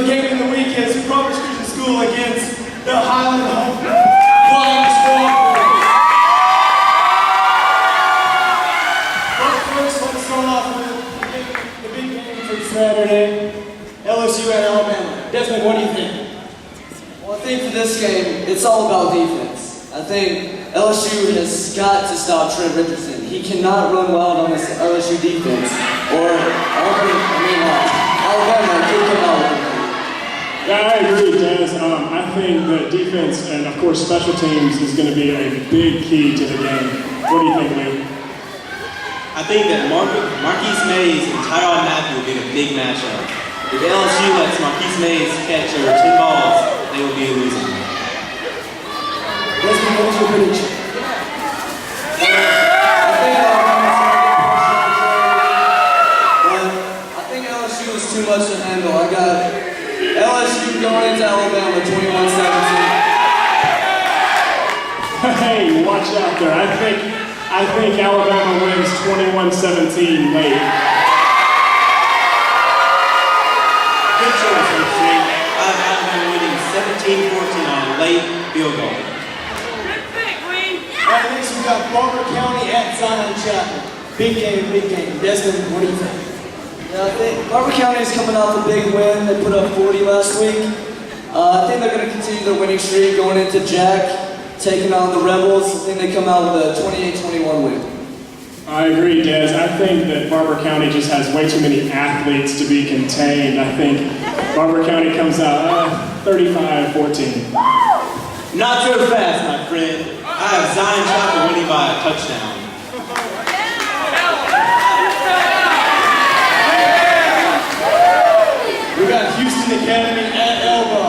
the game of the week is Providence Christian School against the Highland Home Flying Squad. But first, let's start off with the big game for Saturday, LSU and Alabama. Desmond, what do you think? Well, I think for this game, it's all about defense. I think LSU has got to stop Trent Richardson. He cannot run wild on this LSU defense, or Alabama could come out with it. Yeah, I agree, Jazz. I think that defense and, of course, special teams is going to be a big key to the game. What do you think, Lee? I think that Marquise Mays and Tyron Matthew will be a big matchup. If LSU lets Marquise Mays catch over 10 balls, they will be losing. Desmond, what is your prediction? I think LSU is too much to handle. I got LSU going into Alabama 21-17. Hey, watch out there. I think Alabama wins 21-17 late. Good choice, HJ. I've Alabama winning 17-14 on a late field goal. Alright, next we've got Barber County at Zion Chapel. Big game, big game. Desmond, what do you think? Yeah, I think Barber County is coming off a big win. They put up 40 last week. I think they're going to continue their winning streak going into Jack, taking on the Rebels. I think they come out with a 28-21 win. I agree, Des. I think that Barber County just has way too many athletes to be contained. I think Barber County comes out 35-14. Not so fast, my friend. I have Zion Chapel winning by a touchdown. We got Houston Academy at Elba.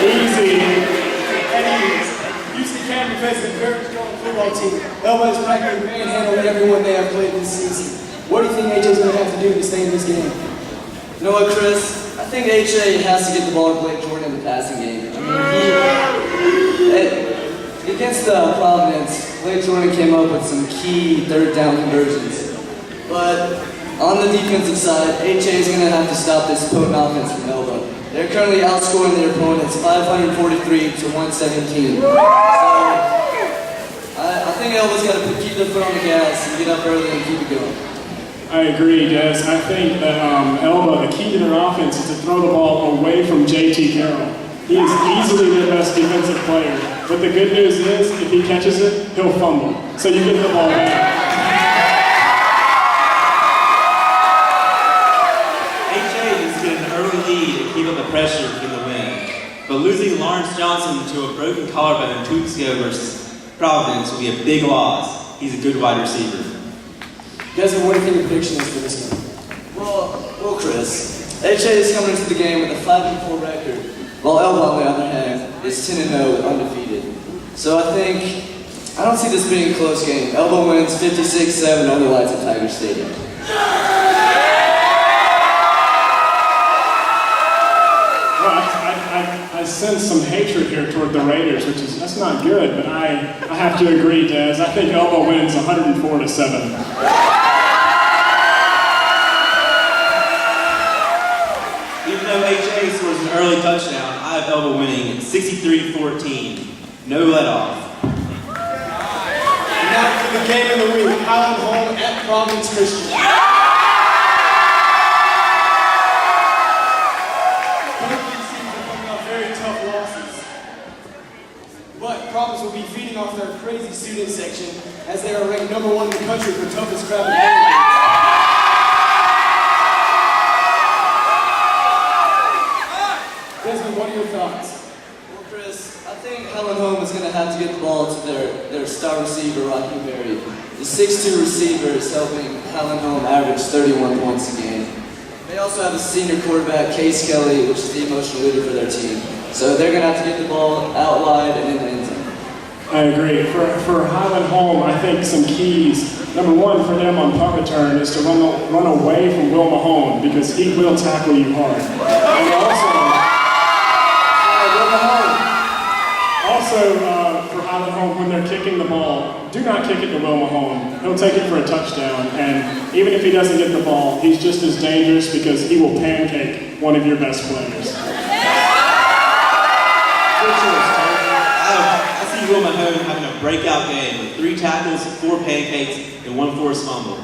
Easy. Houston Academy faces a very strong football team. Elba is practically manhandling everyone they have played this season. What do you think AJ is going to have to do to stay in this game? You know what, Chris? I think HA has to get the ball to Blake Jordan in the passing game. I mean, against Providence, Blake Jordan came up with some key third down conversions. But on the defensive side, HA is going to have to stop this potent offense from Elba. They're currently outscoring their opponents 543-117. So I think Elba's got to keep their foot on the gas and get up early and keep it going. I agree, Des. I think that Elba, the key to their offense is to throw the ball away from JT Carroll. He is easily their best defensive player. But the good news is, if he catches it, he'll fumble. So you get the ball back. HA needs to get an early lead and keep up the pressure to get the win. But losing Lawrence Johnson to a broken collarbone 2 weeks ago versus Providence will be a big loss. He's a good wide receiver. Desmond, what do you think the prediction is for this game? Well, Chris, HA is coming into the game with a 5-4 record, while Elba, on the other hand, is 10-0 undefeated. So I don't see this being a close game. Elba wins 56-7 under lights at Tiger Stadium. I sense some hatred here toward the Raiders, that's not good, but I have to agree, Des. I think Elba wins 104-7. Even though HA scores an early touchdown, I have Elba winning 63-14. No let off. Now for the game of the week, Highland Home at Providence Christian. But Providence will be feeding off their crazy student section as they are ranked #1 in the country for toughest crowd. Desmond, what are your thoughts? Well, Chris, I think Highland Home is going to have to get the ball to their star receiver, Rocky Berry. The 6'2 receiver is helping Highland Home average 31 points a game. They also have a senior quarterback, Case Kelly, which is the emotional leader for their team. So they're going to have to get the ball out wide and in the end zone. I agree. For Highland Home, I think some keys. Number one for them on punt return is to run away from Will Mahone because he will tackle you hard. And also for Highland Highland Home, when they're kicking the ball, do not kick it to Will Mahone. He'll take it for a touchdown, and even if he doesn't get the ball, he's just as dangerous because he will pancake one of your best players. I see Will Mahone having a breakout game with 3 tackles, 4 pancakes, and 1 forced fumble.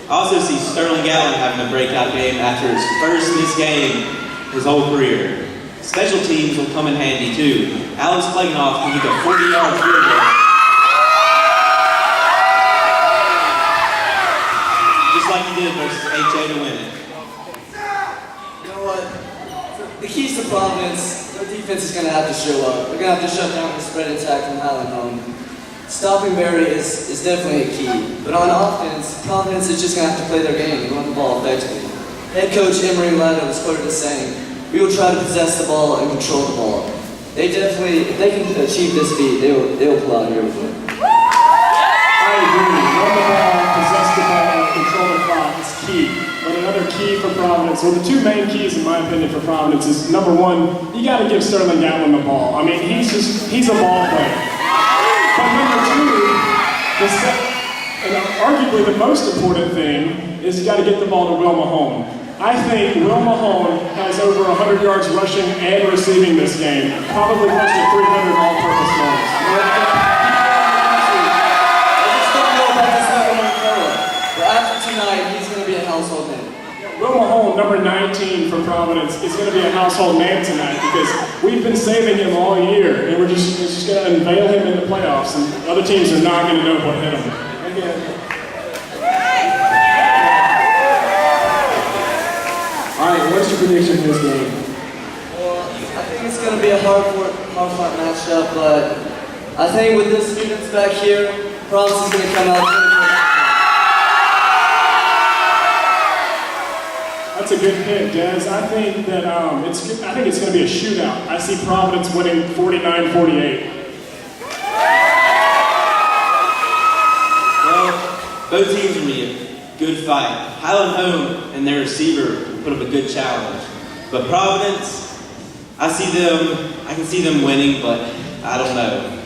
I also see Sterling Gallen having a breakout game after his first missed game his whole career. Special teams will come in handy too. Alex Plaganoff can kick a 40-yard field goal. Just like he did versus HA to win it. You know what? The keys to Providence, their defense is going to have to show up. They're going to have to shut down the spread attack from Highland Home. Stopping Barry is definitely a key. But on offense, Providence is just going to have to play their game and run the ball effectively. Head coach Emery Latta was quoted as saying, "We will try to possess the ball and control the ball." They definitely, if they can achieve this feat, they will pull out here with it. I agree. Run the ball, possess the ball, control the clock is key. But another key for Providence, well, the 2 main keys, in my opinion, for Providence is, number 1, you got to give Sterling Gatlin the ball. I mean, he's a ball player. But number 2, and arguably the most important thing is you got to get the ball to Will Mahone. I think Will Mahone has over 100 yards rushing and receiving this game, probably close to 300 all-purpose yards. I just don't know about this number 1 fella. But after tonight, he's going to be a household name. Will Mahone, number 19 for Providence, is going to be a household name tonight because we've been saving him all year, and we're just going to unveil him in the playoffs, and other teams are not going to know what hit him. All right, what's your prediction for this game? Well, I think it's going to be a hard-fought matchup, but I think with the students back here, Providence is going to come out. That's a good pick, Des. I think that it's going to be a shootout. I see Providence winning 49-48. Well, both teams will be a good fight. Highland Home and their receiver put up a good challenge. But Providence, I can see them winning, but I don't know.